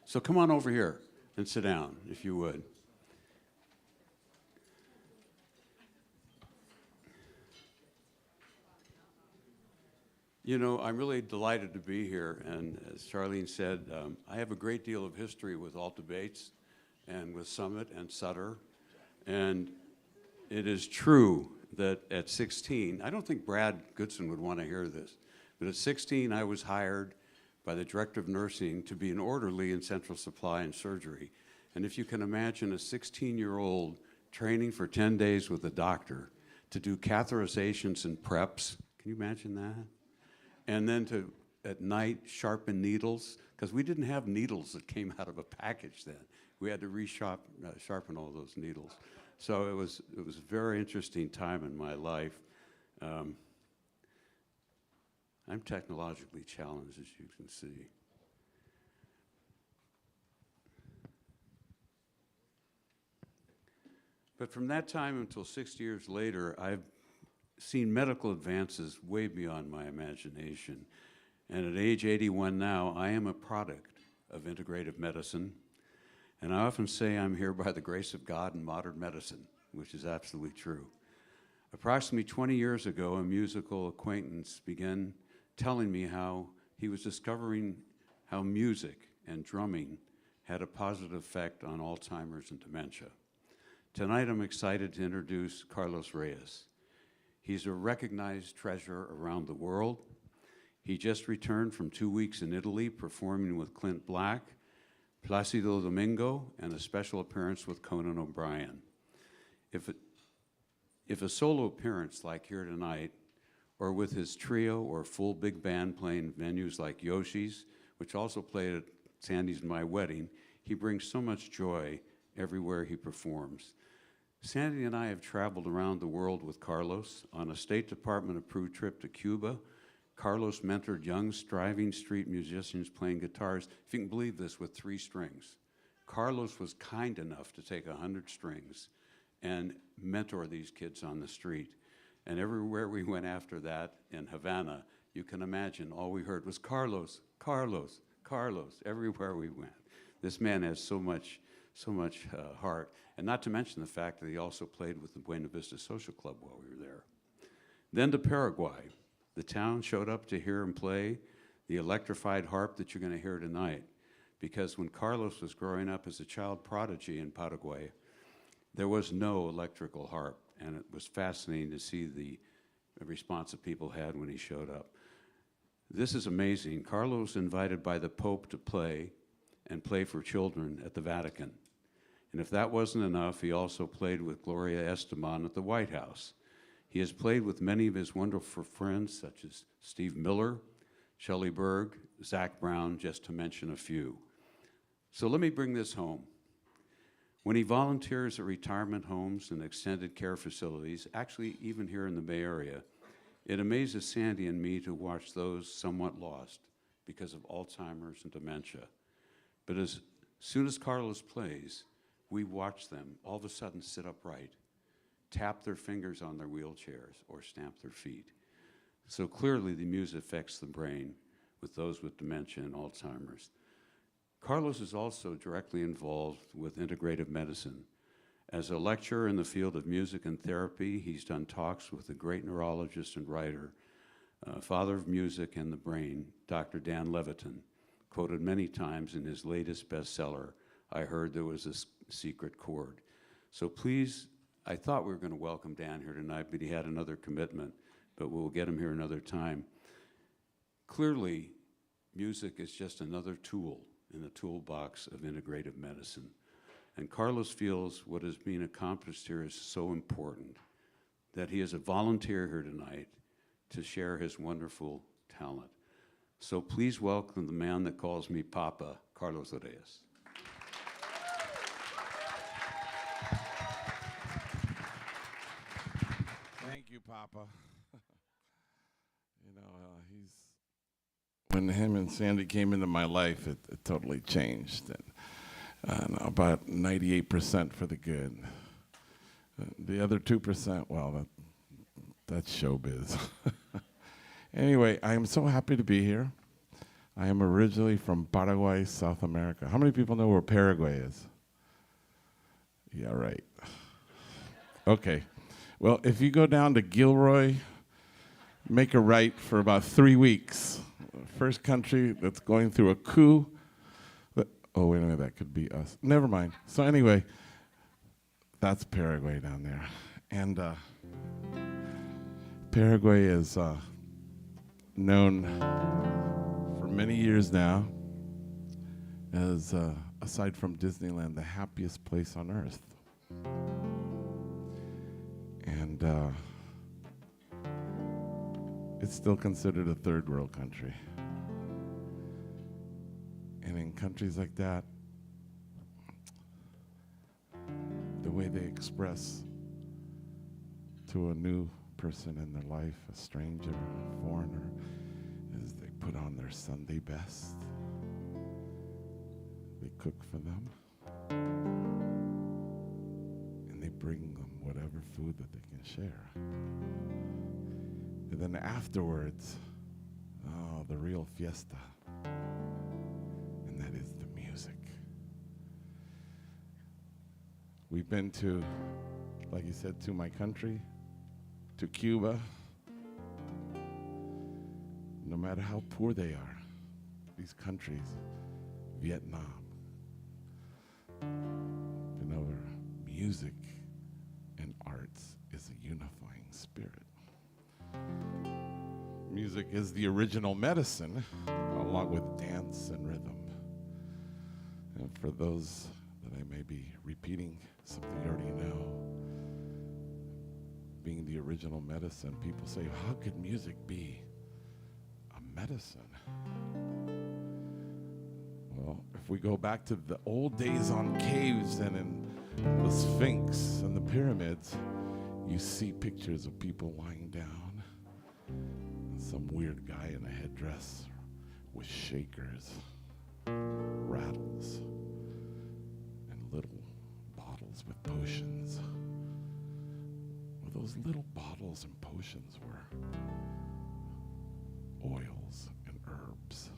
So come on over here and sit down, if you would. You know, I'm really delighted to be here, and as Charlene said, I have a great deal of history with Alta Bates and with Summit and Sutter, and it is true that at 16, I don't think Brad Goodson would want to hear this, but at 16 I was hired by the director of nursing to be an orderly in central supply and surgery. And if you can imagine a 16-year-old training for 10 days with a doctor to do catheterizations and preps, can you imagine that? And then to, at night, sharpen needles, because we didn't have needles that came out of a package then. We had to sharpen all those needles. So it was a very interesting time in my life. I'm technologically challenged, as you can see. But from that time until 6 years later, I've seen medical advances way beyond my imagination. And at age 81 now, I am a product of integrative medicine. And I often say I'm here by the grace of God and modern medicine, which is absolutely true. Approximately 20 years ago, a musical acquaintance began telling me how he was discovering how music and drumming had a positive effect on Alzheimer's and dementia. Tonight, I'm excited to introduce Carlos Reyes. He's a recognized treasure around the world. He just returned from 2 weeks in Italy performing with Clint Black, Placido Domingo, and a special appearance with Conan O'Brien. If a solo appearance like here tonight, or with his trio or full big band playing venues like Yoshi's, which also played at Sandy's and my wedding, he brings so much joy everywhere he performs. Sandy and I have traveled around the world with Carlos on a State Department-approved trip to Cuba. Carlos mentored young, striving street musicians playing guitars, if you can believe this, with 3 strings. Carlos was kind enough to take 100 strings and mentor these kids on the street. And everywhere we went after that in Havana, you can imagine all we heard was Carlos, Carlos, Carlos, everywhere we went. This man has so much heart, and not to mention the fact that he also played with the Buena Vista Social Club while we were there. Then to Paraguay. The town showed up to hear him play the electrified harp that you're going to hear tonight, because when Carlos was growing up as a child prodigy in Paraguay, there was no electrical harp, and it was fascinating to see the response that people had when he showed up. This is amazing. Carlos was invited by the Pope to play for children at the Vatican. And if that wasn't enough, he also played with Gloria Estefan at the White House. He has played with many of his wonderful friends, such as Steve Miller, Shelley Berg, Zach Brown, just to mention a few. So let me bring this home. When he volunteers at retirement homes and extended care facilities, actually even here in the Bay Area, it amazes Sandy and me to watch those somewhat lost because of Alzheimer's and dementia. But as soon as Carlos plays, we watch them all of a sudden sit upright, tap their fingers on their wheelchairs, or stamp their feet. So clearly the music affects the brain with those with dementia and Alzheimer's. Carlos is also directly involved with integrative medicine. As a lecturer in the field of music and therapy, he's done talks with the great neurologist and writer, father of music and the brain, Dr. Dan Levitin, quoted many times in his latest bestseller, I Heard There Was a Secret Chord. So please, I thought we were going to welcome Dan here tonight, but he had another commitment, but we'll get him here another time. Clearly, music is just another tool in the toolbox of integrative medicine. And Carlos feels what is being accomplished here is so important that he is a volunteer here tonight to share his wonderful talent. So please welcome the man that calls me Papa, Carlos Reyes. Thank you, Papa. You know, when him and Sandy came into my life, it totally changed. And about 98% for the good. The other 2%, well, that's showbiz. Anyway, I am so happy to be here. I am originally from Paraguay, South America. How many people know where Paraguay is? Yeah, right. Okay. Well, if you go down to Gilroy, make a right for about 3 weeks. First country that's going through a coup. Oh, wait a minute, that could be us. Never mind. So anyway, that's Paraguay down there. And Paraguay is known for many years now as, aside from Disneyland, the happiest place on earth. And it's still considered a third world country. And in countries like that, the way they express to a new person in their life, a stranger, a foreigner, is they put on their Sunday best. They cook for them. And they bring them whatever food that they can share. And then afterwards, oh, the real fiesta. And that is the music. We've been to, like you said, to my country, to Cuba. No matter how poor they are, these countries, Vietnam, been over music and arts is a unifying spirit. Music is the original medicine, along with dance and rhythm. And for those that I may be repeating something you already know, being the original medicine, people say, how could music be a medicine? Well, if we go back to the old days on caves and in the Sphinx and the pyramids, you see pictures of people lying down, and some weird guy in a headdress with shakers, rattles, and little bottles with potions. Well, those little bottles and potions were oils and herbs.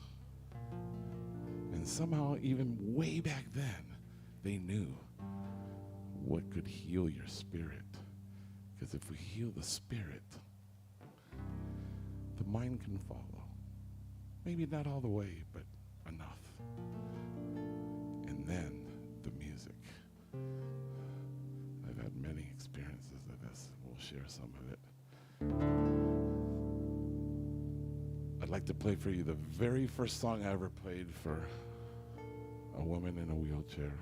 And somehow, even way back then, they knew what could heal your spirit. Because if we heal the spirit, the mind can follow. Maybe not all the way, but enough. And then the music. I've had many experiences of this. We'll share some of it. I'd like to play for you the very first song I ever played for a woman in a wheelchair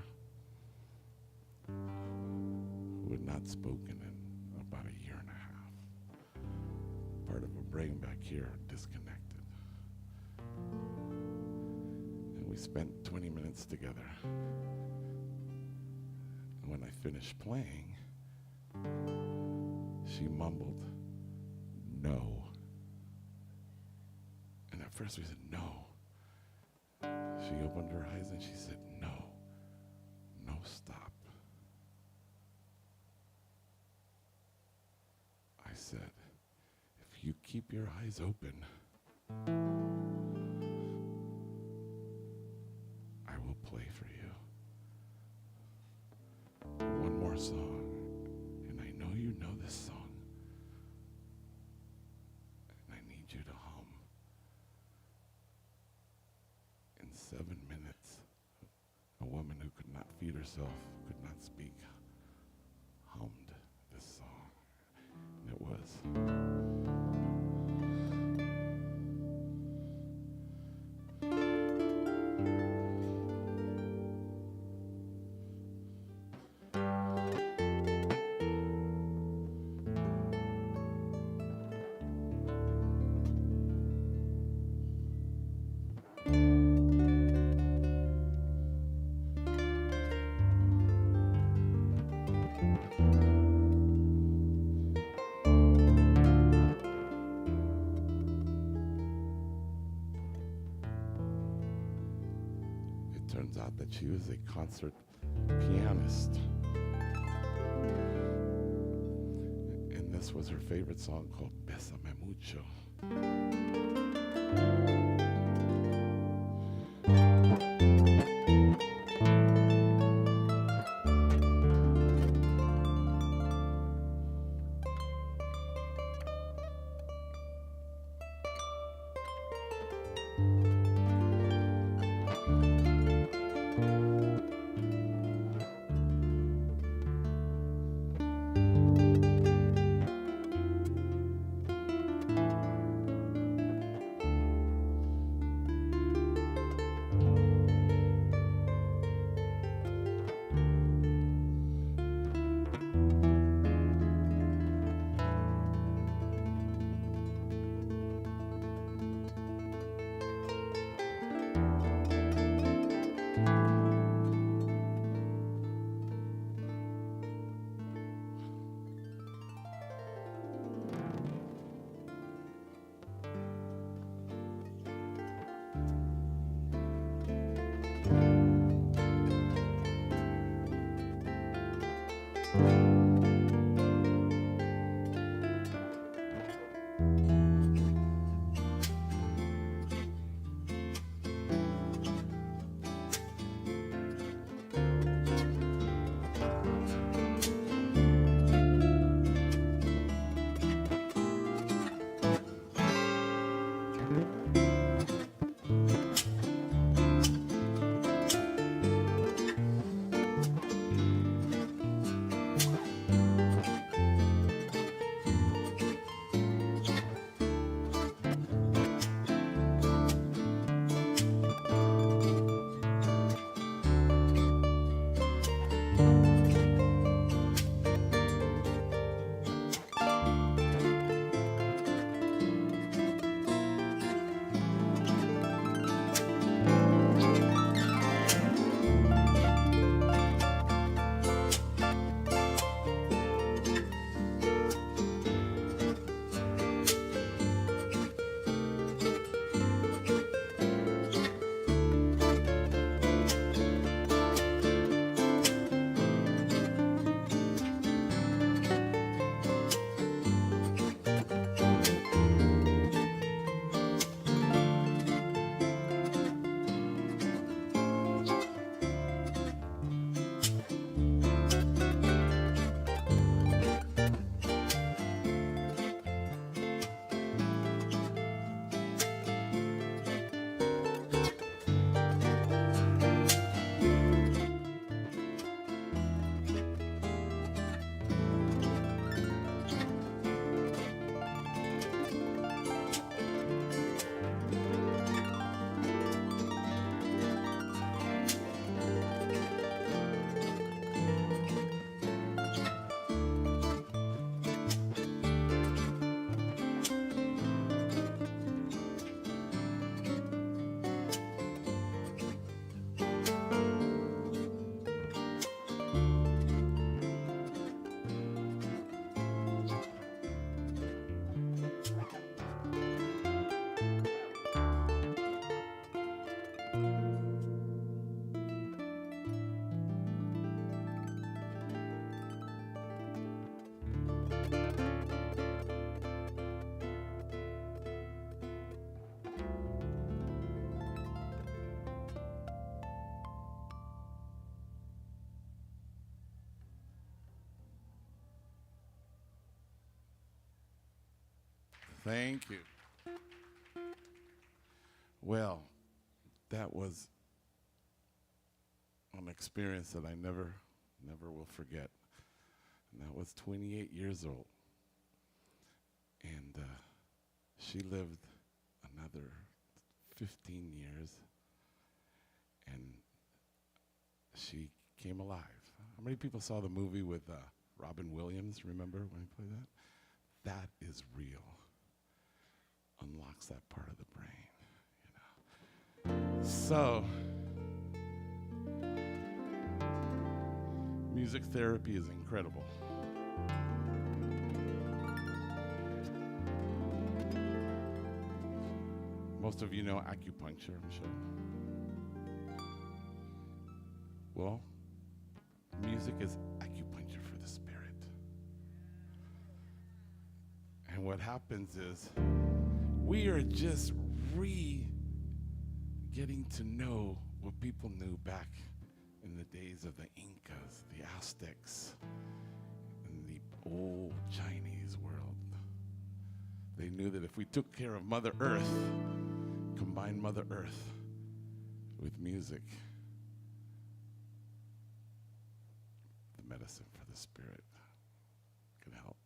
who had not spoken in about a year and a half. Part of her brain back here disconnected. And we spent 20 minutes together. And when I finished playing, she mumbled, "No." And at first we said, "No." She opened her eyes and she said, "No, no, stop." I said, "If you keep your eyes open, I will play for you. One more song, and I know you know this song, and I need you to hum." In 7 minutes, a woman who could not feed herself, could not speak, hummed this song. And it was. Turns out that she was a concert pianist. And this was her favorite song called Bésame Mucho. Thank you. Well, that was an experience that I never will forget. And that was 28 years old. And she lived another 15 years, and she came alive. How many people saw the movie with Robin Williams, remember when he played that? That is real. Unlocks that part of the brain, you know. So, music therapy is incredible. Most of you know acupuncture, I'm sure. Well, music is acupuncture for the spirit. And what happens is we are just getting to know what people knew back in the days of the Incas, the Aztecs, and the old Chinese world. They knew that if we took care of Mother Earth, combined Mother Earth with music, the medicine for the spirit could help.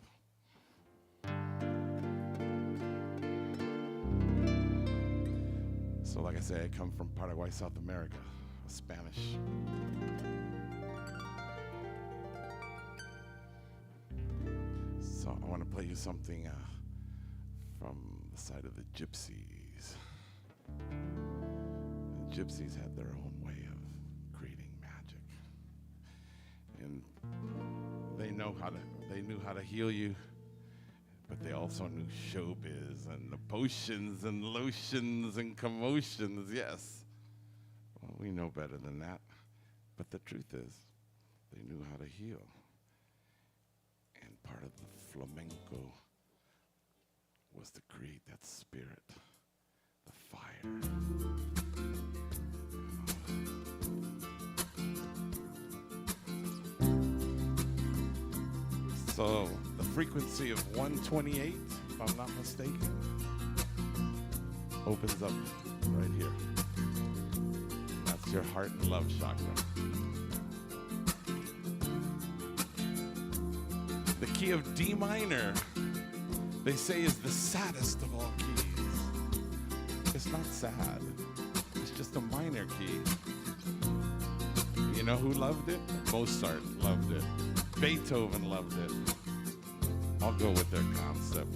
So like I say, I come from Paraguay, South America, Spanish. So I want to play you something from the side of the gypsies. The gypsies had their own way of creating magic. And they knew how to heal you, but they also knew showbiz and the potions and lotions and commotions, yes. Well, we know better than that. But the truth is, they knew how to heal. And part of the flamenco was to create that spirit, the fire. So the frequency of 128, if I'm not mistaken, opens up right here. That's your heart and love chakra. The key of D minor, they say, is the saddest of all keys. It's not sad. It's just a minor key. You know who loved it? Mozart loved it. Beethoven loved it. I'll go with their concept.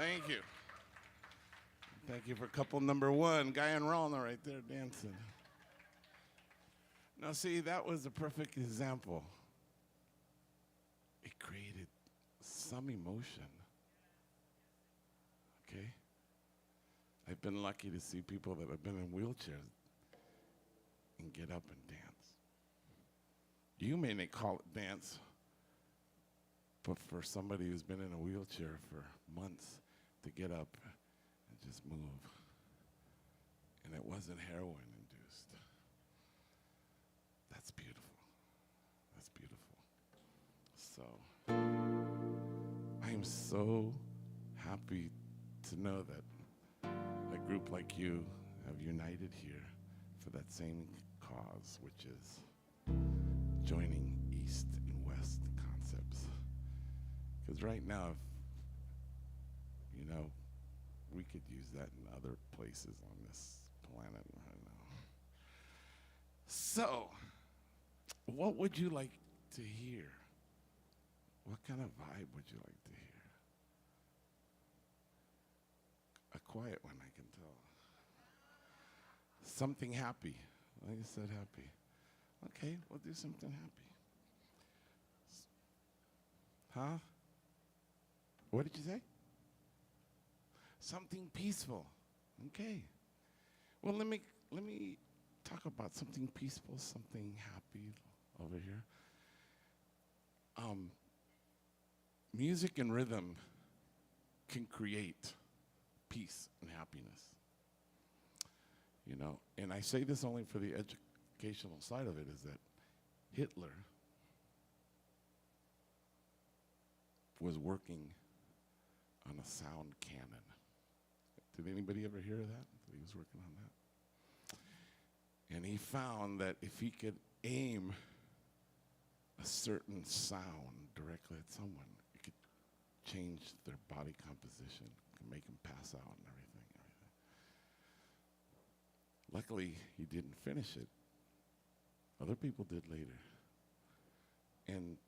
Thank you. Thank you for couple number one, Guy and Rona right there dancing. Now see, that was a perfect example. It created some emotion. Okay? I've been lucky to see people that have been in wheelchairs and get up and dance. You may not call it dance, but for somebody who's been in a wheelchair for months to get up and just move, and it wasn't heroin induced. That's beautiful. That's beautiful. So, I am so happy to know that a group like you have united here for that same cause, which is joining East and West concepts. Because right now, you know, we could use that in other places on this planet right now. So, what would you like to hear? What kind of vibe would you like to hear? A quiet one, I can tell. Something happy. Like I said, happy. Okay, we'll do something happy. Huh? What did you say? Something peaceful. Okay. Well, let me talk about something peaceful, something happy over here. Music and rhythm can create peace and happiness. You know, and I say this only for the educational side of it, is that Hitler was working on a sound cannon. Did anybody ever hear of that? That he was working on that? And he found that if he could aim a certain sound directly at someone, it could change their body composition, could make them pass out and everything. Luckily, he didn't finish it. Other people did later. And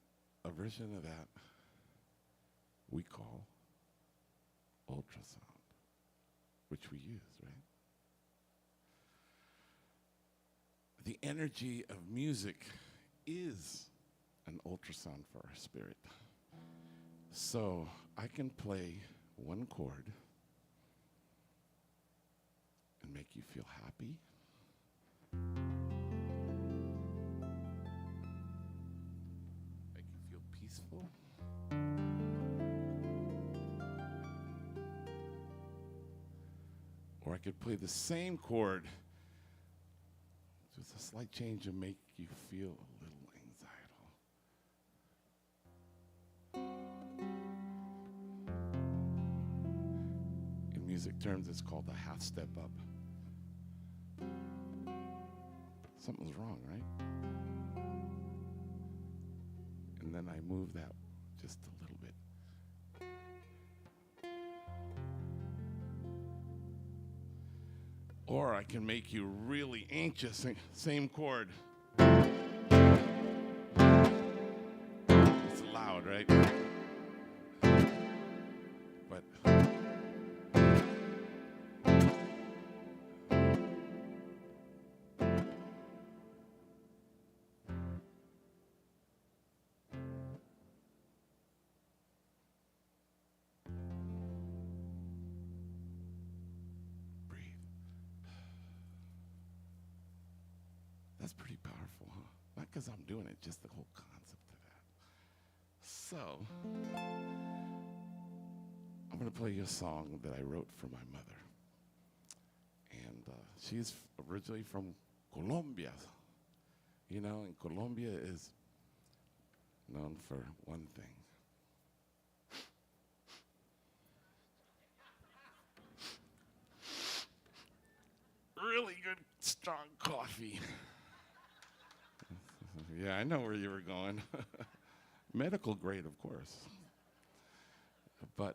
a version of that we call ultrasound, which we use, right? The energy of music is an ultrasound for our spirit. So I can play one chord and make you feel happy. Make you feel peaceful. Or I could play the same chord with a slight change and make you feel a little anxiety. In music terms, it's called a half step up. Something's wrong, right? And then I move that just a little bit. Or I can make you really anxious, same chord. It's loud, right? But that's pretty powerful, huh? Not because I'm doing it, just the whole concept of that. So, I'm going to play you a song that I wrote for my mother. And she's originally from Colombia. You know, and Colombia is known for one thing. Really good, strong coffee. Yeah, I know where you were going. Medical grade, of course. But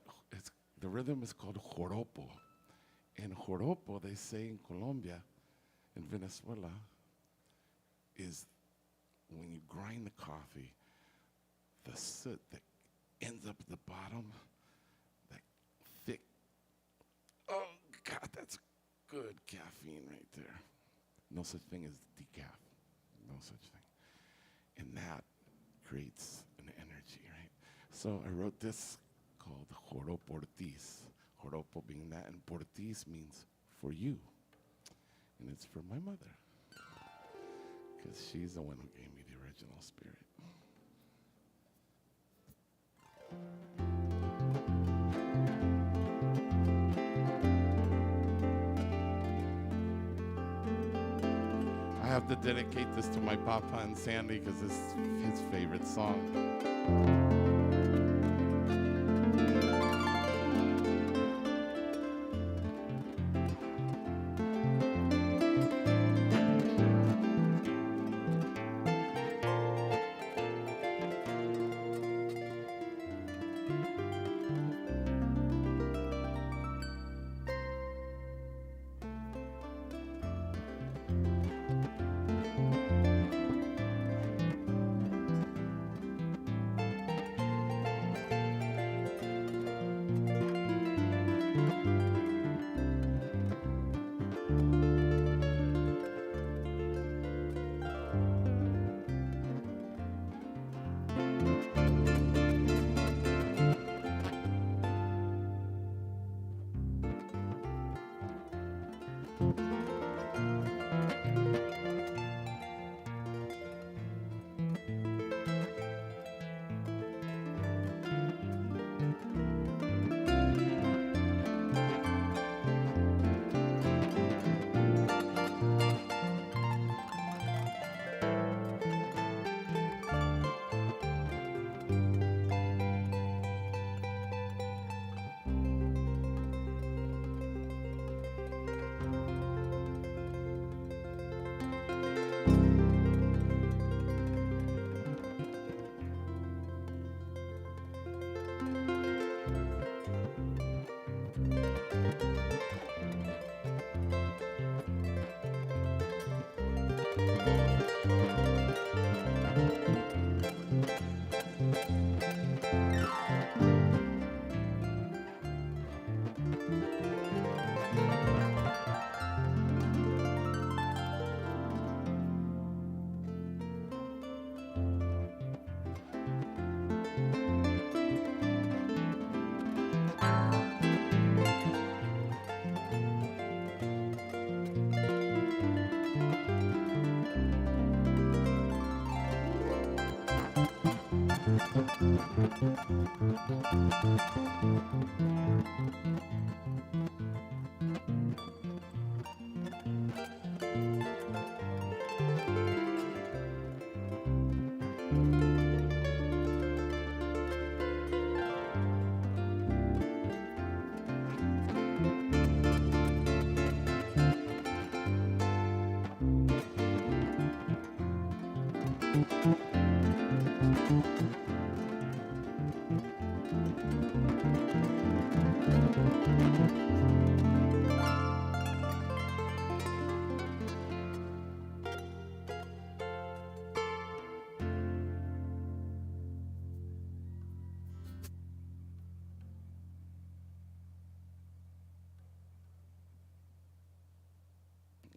the rhythm is called joropo. And joropo, they say in Colombia, in Venezuela, is when you grind the coffee, the soot that ends up at the bottom, that thick No such thing as decaf. No such thing. And that creates an energy, right? So I wrote this called Joropo Ortiz. Joropo being that, and Ortiz means for you. And it's for my mother, because she's the one who gave me the original spirit. I have to dedicate this to my papa and Sandy because it's his favorite song.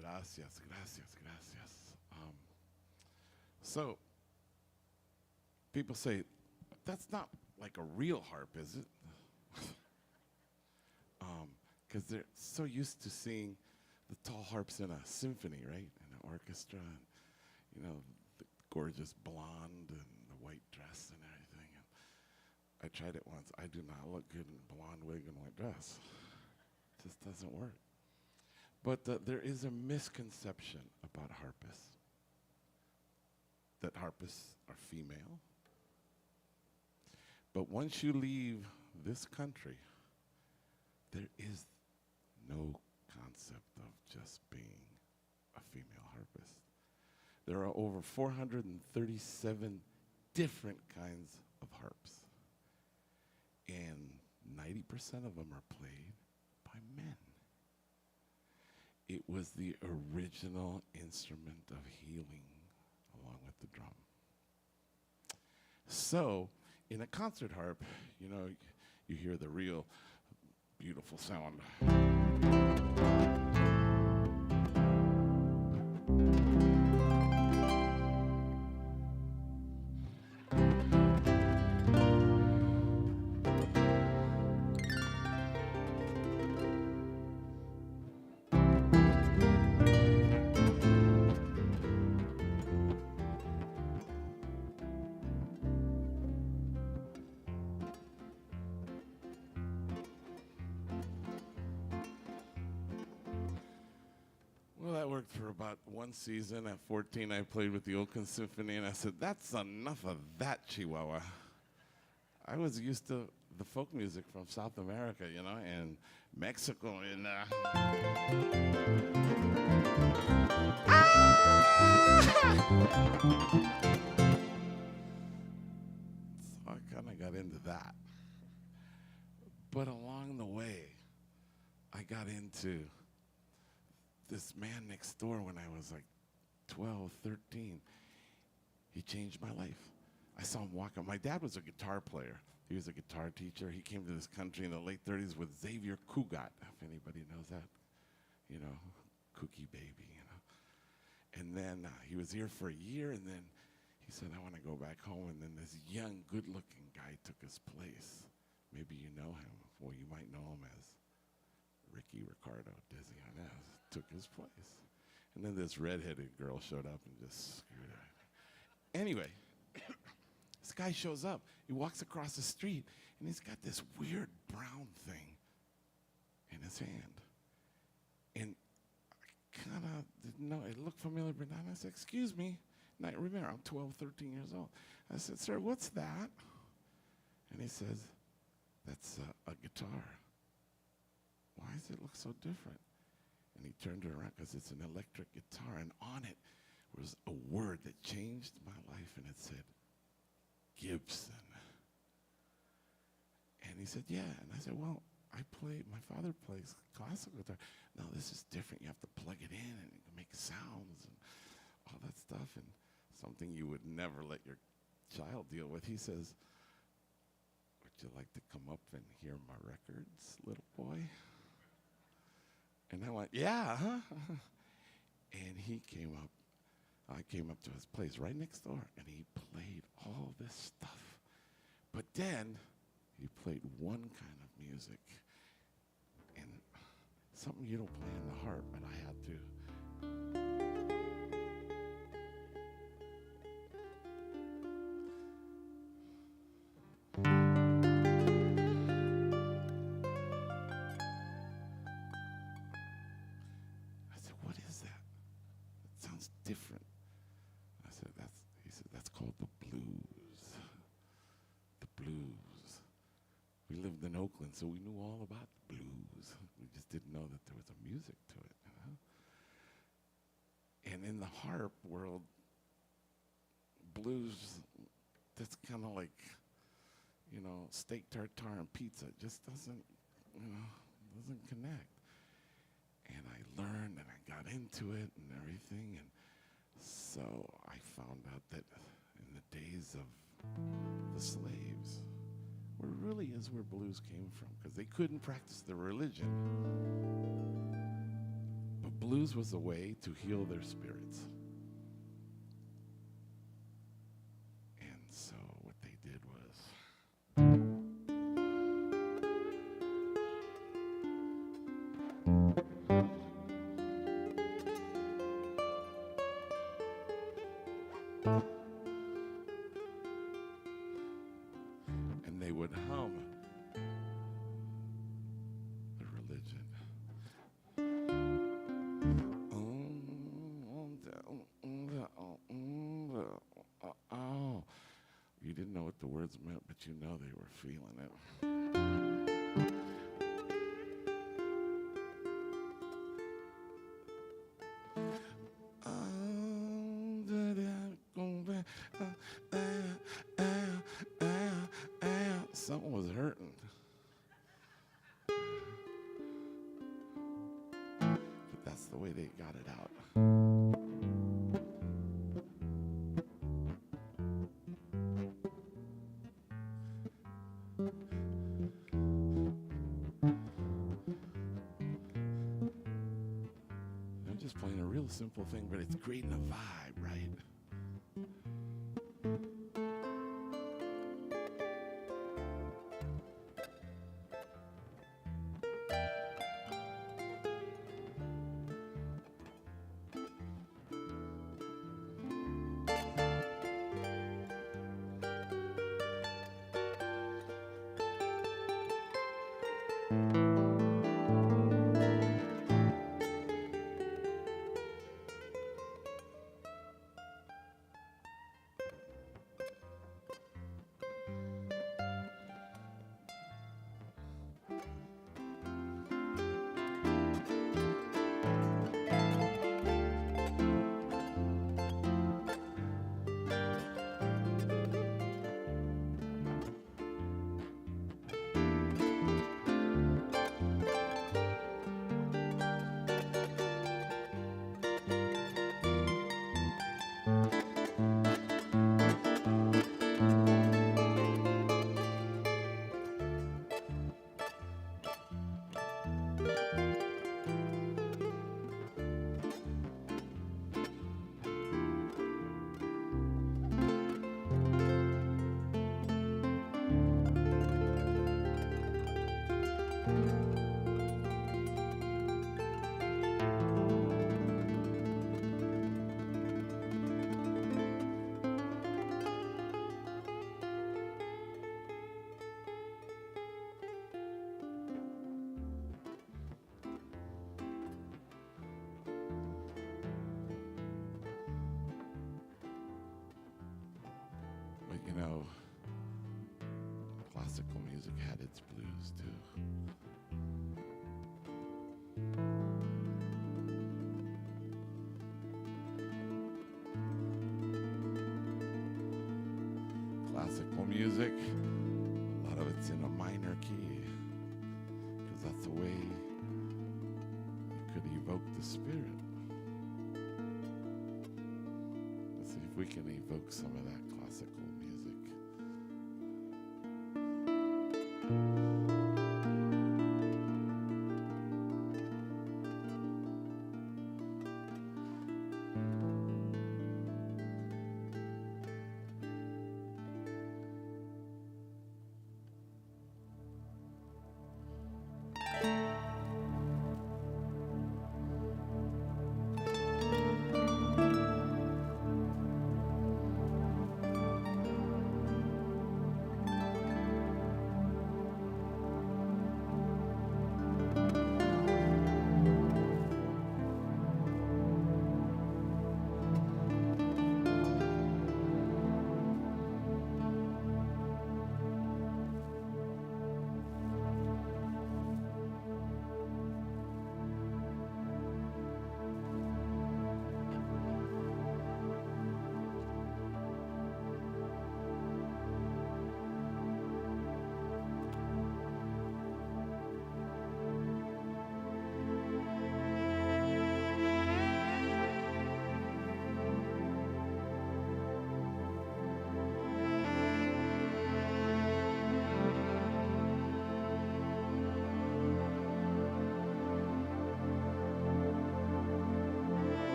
Gracias, gracias, gracias. So, people say, that's not like a real harp, is it? Because they're so used to seeing the tall harps in a symphony, right? In an orchestra, and, you know, the gorgeous blonde and the white dress and everything. And I tried it once. I do not look good in a blonde wig and white dress. It just doesn't work. But there is a misconception about harpists, that harpists are female. But once you leave this country, there is no concept of just being a female harpist. There are over 437 different kinds of harps, and 90% of them are played by men. It was the original instrument of healing along with the drum. So, in a concert harp, you know, you hear the real beautiful sound. worked for about one season. At 14, I played with the Oakland Symphony, and I said, that's enough of that, Chihuahua. I was used to the folk music from South America, you know, and Mexico, and so I kind of got into that. But along the way, I got into this man next door when I was like 12, 13. He changed my life. I saw him walk up. My dad was a guitar player. He was a guitar teacher. He came to this country in the late 30s with Xavier Cugat, if anybody knows that. You know, Cookie Baby, you know. And then he was here for a year, and then he said, I want to go back home. And then this young, good-looking guy took his place. Maybe you know him. Well, you might know him as Ricky Ricardo, Dizzy Inez, took his place. And then this redheaded girl showed up and just screwed her. Anyway, this guy shows up. He walks across the street, and he's got this weird brown thing in his hand. And I kind of didn't know. It looked familiar, but I said, excuse me. And I remember, I'm 12, 13 years old. I said, sir, what's that? And he says, that's a guitar. Why does it look so different? And he turned it around because it's an electric guitar, and on it was a word that changed my life, and it said, Gibson. And he said, yeah. And I said, well, my father plays classical guitar. No, this is different. You have to plug it in and make sounds and all that stuff, and something you would never let your child deal with. He says, would you like to come up and hear my records, little boy? And I went, yeah, huh? And he came up. I came up to his place right next door, and he played all this stuff. But then he played one kind of music, and something you don't play on the harp, but I had to. I said, what is that? It sounds different. He said, that's called the blues. The blues. We lived in Oakland, so we knew all about the blues. We just didn't know that there was a music to it, you know? And in the harp world, blues, that's kind of like, you know, steak tartare and pizza. It just doesn't, you know, doesn't connect. And I learned and I got into it and everything, and so I found out that in the days of the slaves, where really is where blues came from, because they couldn't practice their religion. But blues was a way to heal their spirits. And so what they did was, and they would hum the religion. Oh, you didn't know what the words meant, but you know they were feeling it. Something was hurting. But that's the way they got it out. I'm just playing a real simple thing, but it's creating a vibe, right? It's blues too. Classical music, a lot of it's in a minor key, because that's the way you could evoke the spirit. Let's see if we can evoke some of that classical music.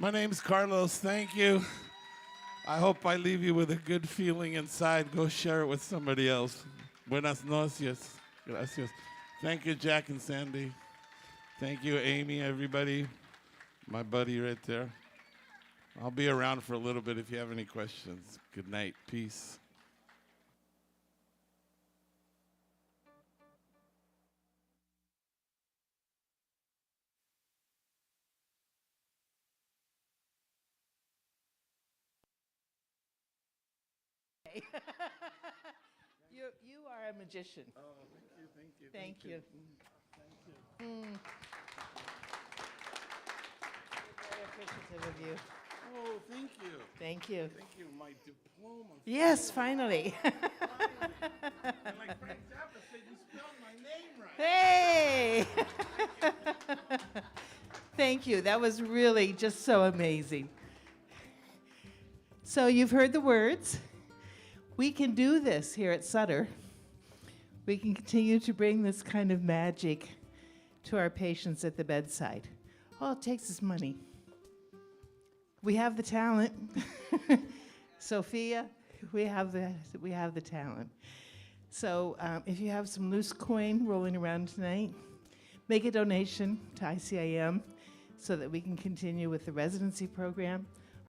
My name's Carlos. Thank you. I hope I leave you with a good feeling inside. Go share it with somebody else. Buenas noches. Gracias. Thank you, Jack and Sandy. Thank you, Amy, everybody. My buddy right there. I'll be around for a little bit if you have any questions. Good night. Peace. You are a magician. Oh, thank you, thank you. Thank you. Thank you. Very appreciative of you. Oh, thank you. Thank you. Thank you. My diploma. Yes, finally. And like Frank Zappa said, you spelled my name right. Hey! Thank you. That was really just so amazing. So you've heard the words. We can do this here at Sutter. We can continue to bring this kind of magic to our patients at the bedside. All it takes is money. We have the talent. Sophia, we have the talent. So if you have some loose coin rolling around tonight, make a donation to ICIM so that we can continue with the residency program.